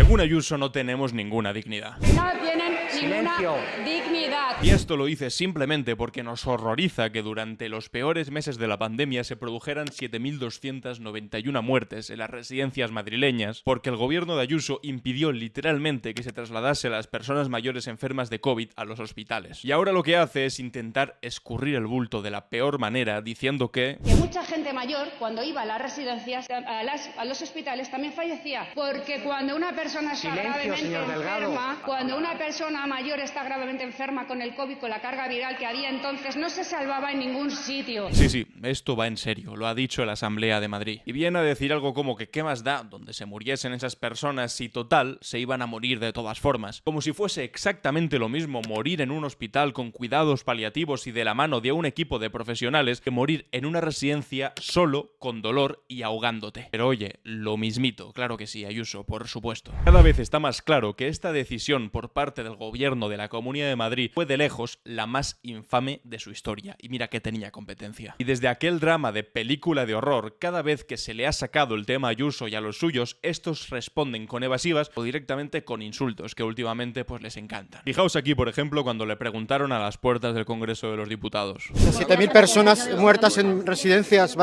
Según Ayuso no tenemos ninguna dignidad. No tienen ninguna dignidad. Y esto lo dice simplemente porque nos horroriza que durante los peores meses de la pandemia se produjeran 7.291 muertes en las residencias madrileñas, porque el gobierno de Ayuso impidió literalmente que se trasladase a las personas mayores enfermas de COVID a los hospitales. Y ahora lo que hace es intentar escurrir el bulto de la peor manera, diciendo que mucha gente mayor, cuando iba a las residencias, a los hospitales, también fallecía. Porque cuando una persona está gravemente enferma, cuando una persona mayor está gravemente enferma con el COVID, con la carga viral que había entonces, no se salvaba en ningún sitio. Sí, esto va en serio, lo ha dicho la Asamblea de Madrid. Y viene a decir algo como que ¿qué más da donde se muriesen esas personas si total se iban a morir de todas formas? Como si fuese exactamente lo mismo morir en un hospital con cuidados paliativos y de la mano de un equipo de profesionales que morir en una residencia solo, con dolor y ahogándote. Pero oye, lo mismito, claro que sí, Ayuso, por supuesto. Cada vez está más claro que esta decisión por parte del gobierno de la Comunidad de Madrid fue de lejos la más infame de su historia. Y mira que tenía competencia. Y desde aquel drama de película de horror, cada vez que se le ha sacado el tema a Ayuso y a los suyos, estos responden con evasivas o directamente con insultos, que últimamente pues les encantan. Fijaos aquí, por ejemplo, cuando le preguntaron a las puertas del Congreso de los Diputados. 7.000 personas muertas en residencias,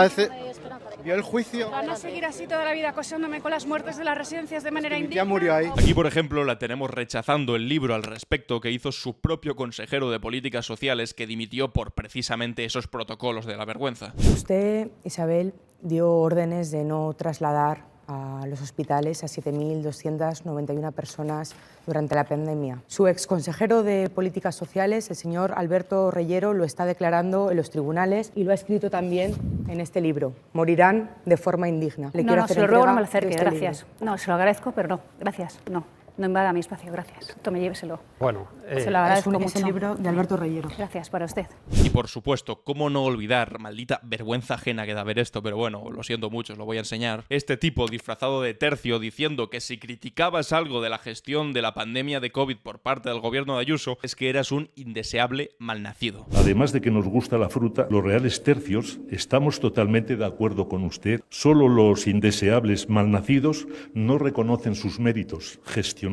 ¿vio el juicio? ¿Van a seguir así toda la vida acosándome con las muertes de las residencias de manera indigna? Ya murió ahí. Aquí, por ejemplo, la tenemos rechazando el libro al respecto que hizo su propio consejero de Políticas Sociales, que dimitió por precisamente esos protocolos de la vergüenza. Usted, Isabel, dio órdenes de no trasladar a los hospitales a 7.291 personas durante la pandemia. Su exconsejero de Políticas Sociales, el señor Alberto Reyero, lo está declarando en los tribunales y lo ha escrito también en este libro. Morirán de forma indigna. No, se lo ruego, no me lo acerque, gracias. No, se lo agradezco, pero no, gracias, no invada mi espacio, gracias. Tome, lléveselo. Bueno, se lo agradezco mucho. Es el libro de Alberto Reyero. Gracias, para usted. Y por supuesto, cómo no olvidar, maldita vergüenza ajena que da ver esto, pero bueno, lo siento mucho, os lo voy a enseñar. Este tipo disfrazado de tercio diciendo que si criticabas algo de la gestión de la pandemia de COVID por parte del gobierno de Ayuso, es que eras un indeseable malnacido. Además de que nos gusta la fruta, los reales tercios, estamos totalmente de acuerdo con usted. Solo los indeseables malnacidos no reconocen sus méritos gestionando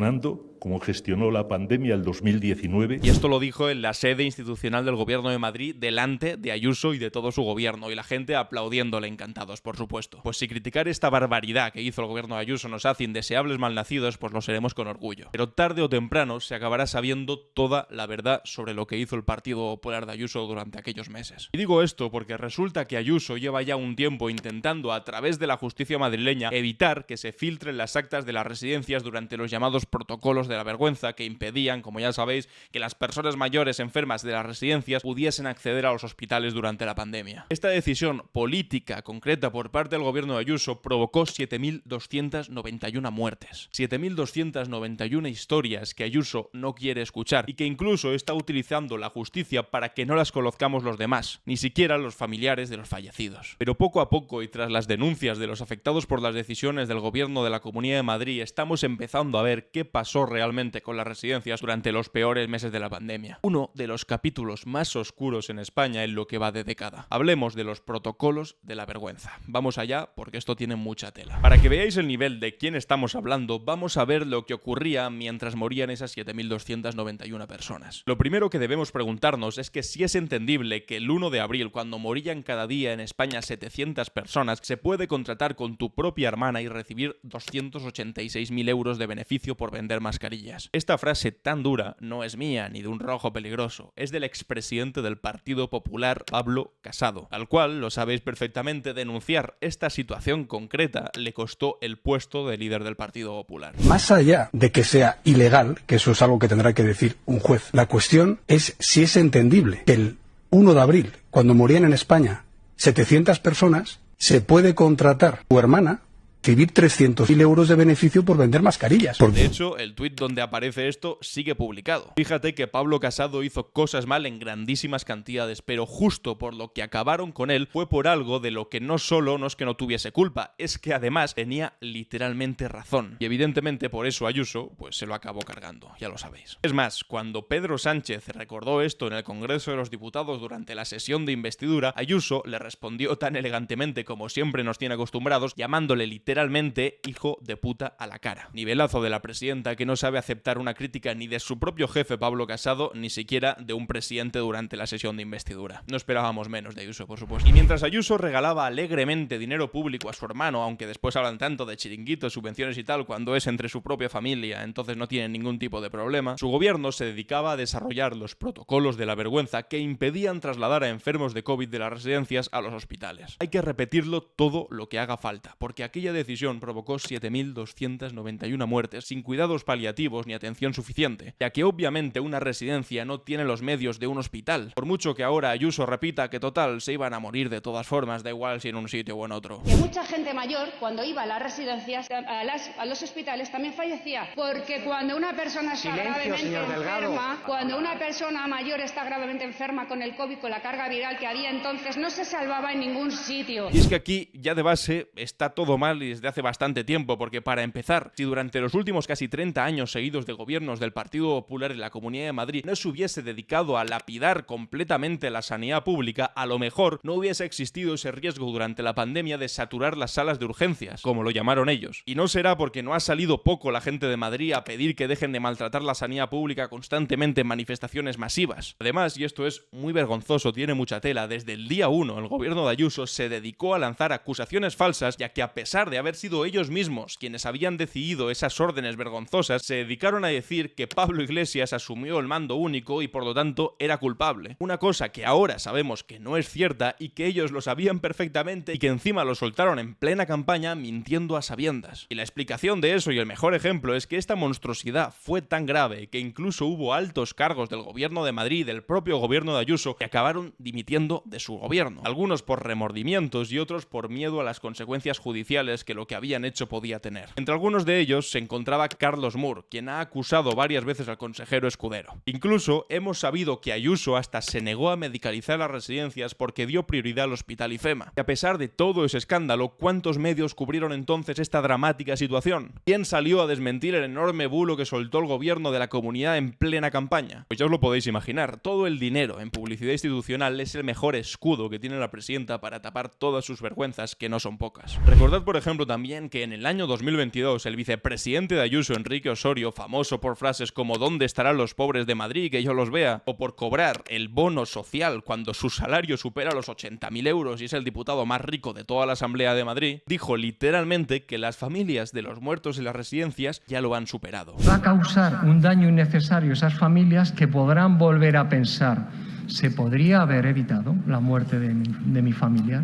como gestionó la pandemia el 2019. Y esto lo dijo en la sede institucional del gobierno de Madrid, delante de Ayuso y de todo su gobierno, y la gente aplaudiéndole encantados, por supuesto. Pues si criticar esta barbaridad que hizo el gobierno de Ayuso nos hace indeseables malnacidos, pues lo seremos con orgullo. Pero tarde o temprano se acabará sabiendo toda la verdad sobre lo que hizo el Partido Popular de Ayuso durante aquellos meses. Y digo esto porque resulta que Ayuso lleva ya un tiempo intentando, a través de la justicia madrileña, evitar que se filtren las actas de las residencias durante los llamados protocolos de la vergüenza, que impedían, como ya sabéis, que las personas mayores enfermas de las residencias pudiesen acceder a los hospitales durante la pandemia. Esta decisión política concreta por parte del gobierno de Ayuso provocó 7.291 muertes. 7.291 historias que Ayuso no quiere escuchar y que incluso está utilizando la justicia para que no las conozcamos los demás, ni siquiera los familiares de los fallecidos. Pero poco a poco, y tras las denuncias de los afectados por las decisiones del gobierno de la Comunidad de Madrid, estamos empezando a ver qué pasó realmente con las residencias durante los peores meses de la pandemia. Uno de los capítulos más oscuros en España en lo que va de década. Hablemos de los protocolos de la vergüenza. Vamos allá porque esto tiene mucha tela. Para que veáis el nivel de quién estamos hablando, vamos a ver lo que ocurría mientras morían esas 7.291 personas. Lo primero que debemos preguntarnos es que si es entendible que el 1 de abril, cuando morían cada día en España 700 personas, se puede contratar con tu propia hermana y recibir 286.000 euros de beneficio por vender mascarillas. Esta frase tan dura no es mía ni de un rojo peligroso, es del expresidente del Partido Popular, Pablo Casado, al cual, lo sabéis perfectamente, denunciar esta situación concreta le costó el puesto de líder del Partido Popular. Más allá de que sea ilegal, que eso es algo que tendrá que decir un juez, la cuestión es si es entendible que el 1 de abril, cuando morían en España 700 personas, se puede contratar tu hermana, recibir 300.000 euros de beneficio por vender mascarillas. De hecho, el tuit donde aparece esto sigue publicado. Fíjate que Pablo Casado hizo cosas mal en grandísimas cantidades, pero justo por lo que acabaron con él fue por algo de lo que no solo no es que no tuviese culpa, es que además tenía literalmente razón. Y evidentemente por eso Ayuso pues se lo acabó cargando, ya lo sabéis. Es más, cuando Pedro Sánchez recordó esto en el Congreso de los Diputados durante la sesión de investidura, Ayuso le respondió tan elegantemente como siempre nos tiene acostumbrados, llamándole literalmente literalmente hijo de puta a la cara. Nivelazo de la presidenta, que no sabe aceptar una crítica ni de su propio jefe Pablo Casado, ni siquiera de un presidente durante la sesión de investidura. No esperábamos menos de Ayuso, por supuesto. Y mientras Ayuso regalaba alegremente dinero público a su hermano, aunque después hablan tanto de chiringuitos, subvenciones y tal, cuando es entre su propia familia, entonces no tienen ningún tipo de problema, su gobierno se dedicaba a desarrollar los protocolos de la vergüenza que impedían trasladar a enfermos de COVID de las residencias a los hospitales. Hay que repetirlo todo lo que haga falta, porque aquella decisión provocó 7.291 muertes sin cuidados paliativos ni atención suficiente, ya que obviamente una residencia no tiene los medios de un hospital. Por mucho que ahora Ayuso repita que total se iban a morir de todas formas, da igual si en un sitio o en otro. Que mucha gente mayor, cuando iba a las residencias, a los hospitales, también fallecía, porque cuando una persona está gravemente enferma, cuando una persona mayor está gravemente enferma con el COVID, con la carga viral que había entonces, no se salvaba en ningún sitio. Y es que aquí ya de base está todo mal y desde hace bastante tiempo, porque para empezar, si durante los últimos casi 30 años seguidos de gobiernos del Partido Popular en la Comunidad de Madrid no se hubiese dedicado a lapidar completamente la sanidad pública, a lo mejor no hubiese existido ese riesgo durante la pandemia de saturar las salas de urgencias, como lo llamaron ellos. Y no será porque no ha salido poco la gente de Madrid a pedir que dejen de maltratar la sanidad pública constantemente en manifestaciones masivas. Además, y esto es muy vergonzoso, tiene mucha tela, desde el día 1 el gobierno de Ayuso se dedicó a lanzar acusaciones falsas, ya que a pesar de haber sido ellos mismos quienes habían decidido esas órdenes vergonzosas, se dedicaron a decir que Pablo Iglesias asumió el mando único y por lo tanto era culpable. Una cosa que ahora sabemos que no es cierta y que ellos lo sabían perfectamente y que encima lo soltaron en plena campaña mintiendo a sabiendas. Y la explicación de eso y el mejor ejemplo es que esta monstruosidad fue tan grave que incluso hubo altos cargos del gobierno de Madrid y del propio gobierno de Ayuso que acabaron dimitiendo de su gobierno. Algunos por remordimientos y otros por miedo a las consecuencias judiciales que lo que habían hecho podía tener. Entre algunos de ellos se encontraba Carlos Moore, quien ha acusado varias veces al consejero Escudero. Incluso hemos sabido que Ayuso hasta se negó a medicalizar las residencias porque dio prioridad al hospital IFEMA. Y a pesar de todo ese escándalo, ¿cuántos medios cubrieron entonces esta dramática situación? ¿Quién salió a desmentir el enorme bulo que soltó el gobierno de la comunidad en plena campaña? Pues ya os lo podéis imaginar, todo el dinero en publicidad institucional es el mejor escudo que tiene la presidenta para tapar todas sus vergüenzas, que no son pocas. Recordad, por ejemplo, también que en el año 2022 el vicepresidente de Ayuso, Enrique Osorio, famoso por frases como ¿dónde estarán los pobres de Madrid que yo los vea? O por cobrar el bono social cuando su salario supera los 80.000 euros y es el diputado más rico de toda la Asamblea de Madrid, dijo literalmente que las familias de los muertos en las residencias ya lo han superado. Va a causar un daño innecesario a esas familias que podrán volver a pensar, ¿se podría haber evitado la muerte de mi familiar?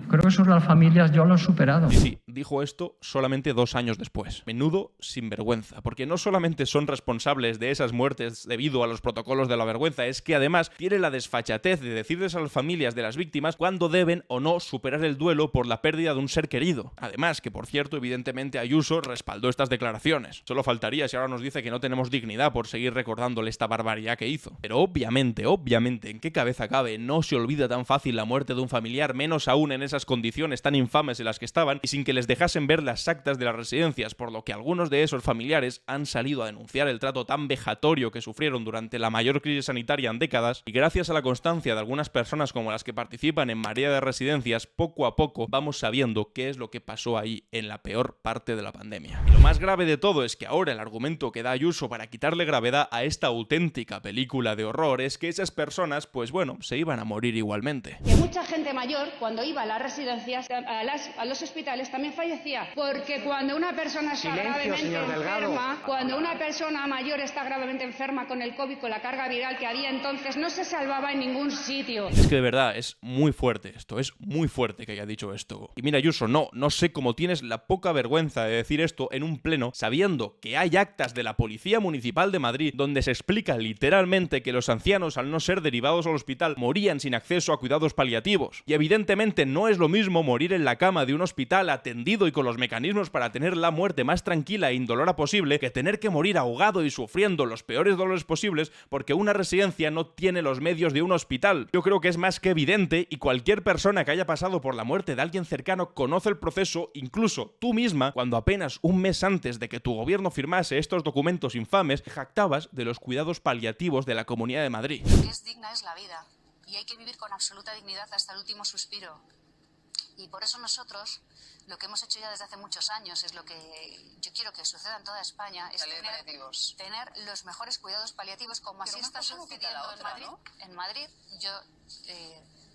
Creo que eso las familias ya lo han superado. Sí, dijo esto solamente 2 años después. Menudo sinvergüenza, porque no solamente son responsables de esas muertes debido a los protocolos de la vergüenza, es que además tiene la desfachatez de decirles a las familias de las víctimas cuándo deben o no superar el duelo por la pérdida de un ser querido. Además, que por cierto, evidentemente Ayuso respaldó estas declaraciones. Solo faltaría si ahora nos dice que no tenemos dignidad por seguir recordándole esta barbaridad que hizo. Pero obviamente, ¿en qué cabeza cabe? No se olvida tan fácil la muerte de un familiar, menos aún en esas condiciones tan infames en las que estaban y sin que les dejasen ver las actas de las residencias, por lo que algunos de esos familiares han salido a denunciar el trato tan vejatorio que sufrieron durante la mayor crisis sanitaria en décadas, y gracias a la constancia de algunas personas como las que participan en Marea de Residencias, poco a poco vamos sabiendo qué es lo que pasó ahí en la peor parte de la pandemia. Y lo más grave de todo es que ahora el argumento que da Ayuso para quitarle gravedad a esta auténtica película de horror es que esas personas, pues bueno, se iban a morir igualmente. Que mucha gente mayor, cuando iba a las residencias, a los hospitales, también fallecía, porque cuando una persona está gravemente enferma, cuando una persona mayor está gravemente enferma con el COVID, con la carga viral que había entonces, no se salvaba en ningún sitio. Es que de verdad es muy fuerte esto, es muy fuerte que haya dicho esto. Y mira, Ayuso, no sé cómo tienes la poca vergüenza de decir esto en un pleno, sabiendo que hay actas de la Policía Municipal de Madrid donde se explica literalmente que los ancianos, al no ser derivados al hospital, morían sin acceso a cuidados paliativos. Y evidentemente no es lo mismo morir en la cama de un hospital atendido y con los mecanismos para tener la muerte más tranquila e indolora posible que tener que morir ahogado y sufriendo los peores dolores posibles porque una residencia no tiene los medios de un hospital. Yo creo que es más que evidente y cualquier persona que haya pasado por la muerte de alguien cercano conoce el proceso, incluso tú misma, cuando apenas un mes antes de que tu gobierno firmase estos documentos infames, jactabas de los cuidados paliativos de la Comunidad de Madrid. Lo que es digna es la vida y hay que vivir con absoluta dignidad hasta el último suspiro. Y por eso nosotros lo que hemos hecho ya desde hace muchos años es lo que yo quiero que suceda en toda España, es tener los mejores cuidados paliativos, como así está sucediendo en Madrid. ¿No? En Madrid yo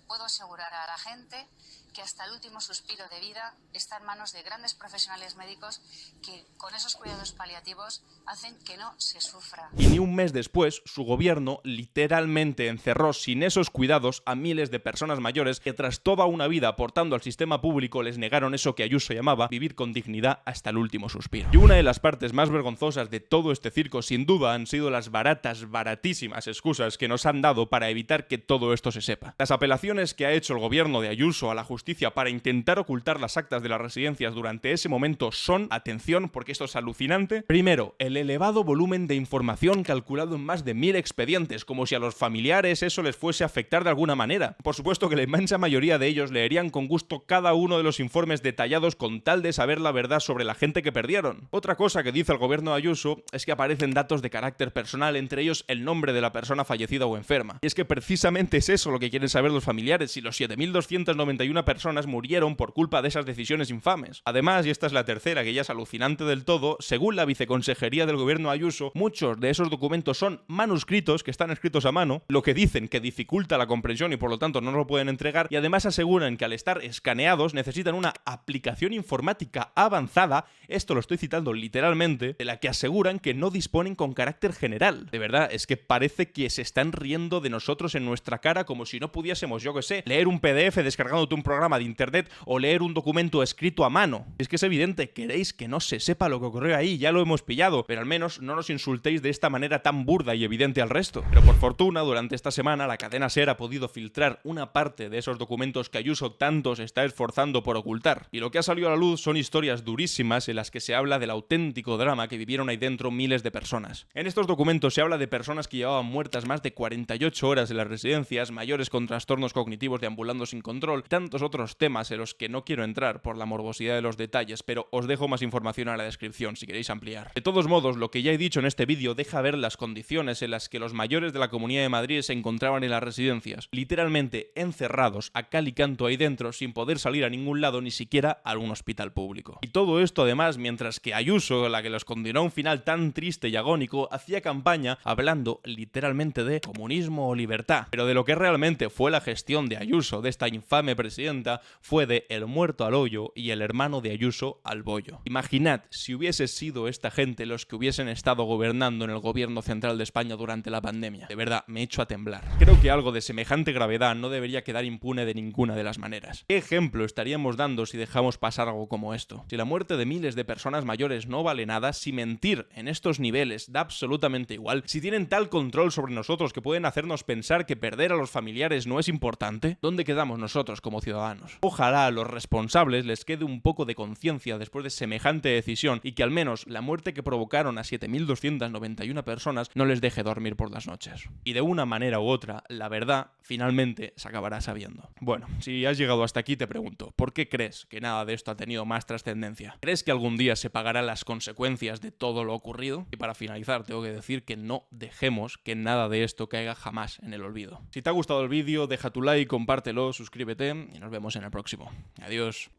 puedo asegurar a la gente que hasta el último suspiro de vida está en manos de grandes profesionales médicos que con esos cuidados paliativos hacen que no se sufra. Y ni un mes después, su gobierno literalmente encerró sin esos cuidados a miles de personas mayores que tras toda una vida aportando al sistema público les negaron eso que Ayuso llamaba vivir con dignidad hasta el último suspiro. Y una de las partes más vergonzosas de todo este circo sin duda han sido las baratísimas excusas que nos han dado para evitar que todo esto se sepa. Las apelaciones que ha hecho el gobierno de Ayuso a la justicia para intentar ocultar las actas de las residencias durante ese momento son, atención porque esto es alucinante, primero, el elevado volumen de información calculado en más de 1000 expedientes, como si a los familiares eso les fuese a afectar de alguna manera. Por supuesto que la inmensa mayoría de ellos leerían con gusto cada uno de los informes detallados con tal de saber la verdad sobre la gente que perdieron. Otra cosa que dice el gobierno de Ayuso es que aparecen datos de carácter personal, entre ellos el nombre de la persona fallecida o enferma. Y es que precisamente es eso lo que quieren saber los familiares, si los 7.291 personas murieron por culpa de esas decisiones infames. Además, y esta es la tercera, que ya es alucinante del todo, según la viceconsejería del gobierno Ayuso, muchos de esos documentos son manuscritos que están escritos a mano, lo que dicen que dificulta la comprensión y por lo tanto no lo pueden entregar, y además aseguran que al estar escaneados necesitan una aplicación informática avanzada, esto lo estoy citando literalmente, de la que aseguran que no disponen con carácter general. De verdad, es que parece que se están riendo de nosotros en nuestra cara como si no pudiésemos, yo que sé, leer un PDF descargándote un programa de internet o leer un documento escrito a mano. Es que es evidente, queréis que no se sepa lo que ocurrió ahí, ya lo hemos pillado, pero al menos no nos insultéis de esta manera tan burda y evidente al resto. Pero por fortuna, durante esta semana la cadena SER ha podido filtrar una parte de esos documentos que Ayuso tanto se está esforzando por ocultar. Y lo que ha salido a la luz son historias durísimas en las que se habla del auténtico drama que vivieron ahí dentro miles de personas. En estos documentos se habla de personas que llevaban muertas más de 48 horas en las residencias, mayores con trastornos cognitivos deambulando sin control, tantos otros temas en los que no quiero entrar por la morbosidad de los detalles, pero os dejo más información en la descripción si queréis ampliar. De todos modos, lo que ya he dicho en este vídeo deja ver las condiciones en las que los mayores de la Comunidad de Madrid se encontraban en las residencias, literalmente encerrados a cal y canto ahí dentro sin poder salir a ningún lado, ni siquiera a un hospital público. Y todo esto además mientras que Ayuso, la que los condenó a un final tan triste y agónico, hacía campaña hablando literalmente de comunismo o libertad. Pero de lo que realmente fue la gestión de Ayuso, de esta infame presidenta, fue de el muerto al hoyo y el hermano de Ayuso al bollo. Imaginad si hubiese sido esta gente los que hubiesen estado gobernando en el gobierno central de España durante la pandemia. De verdad, me echo a temblar. Creo que algo de semejante gravedad no debería quedar impune de ninguna de las maneras. ¿Qué ejemplo estaríamos dando si dejamos pasar algo como esto? Si la muerte de miles de personas mayores no vale nada, si mentir en estos niveles da absolutamente igual, si tienen tal control sobre nosotros que pueden hacernos pensar que perder a los familiares no es importante, ¿dónde quedamos nosotros como ciudadanos? Ojalá a los responsables les quede un poco de conciencia después de semejante decisión y que al menos la muerte que provocaron a 7.291 personas no les deje dormir por las noches. Y de una manera u otra, la verdad finalmente se acabará sabiendo. Bueno, si has llegado hasta aquí te pregunto, ¿por qué crees que nada de esto ha tenido más trascendencia? ¿Crees que algún día se pagarán las consecuencias de todo lo ocurrido? Y para finalizar tengo que decir que no dejemos que nada de esto caiga jamás en el olvido. Si te ha gustado el vídeo, deja tu like, compártelo, suscríbete y nos vemos en el próximo. Adiós.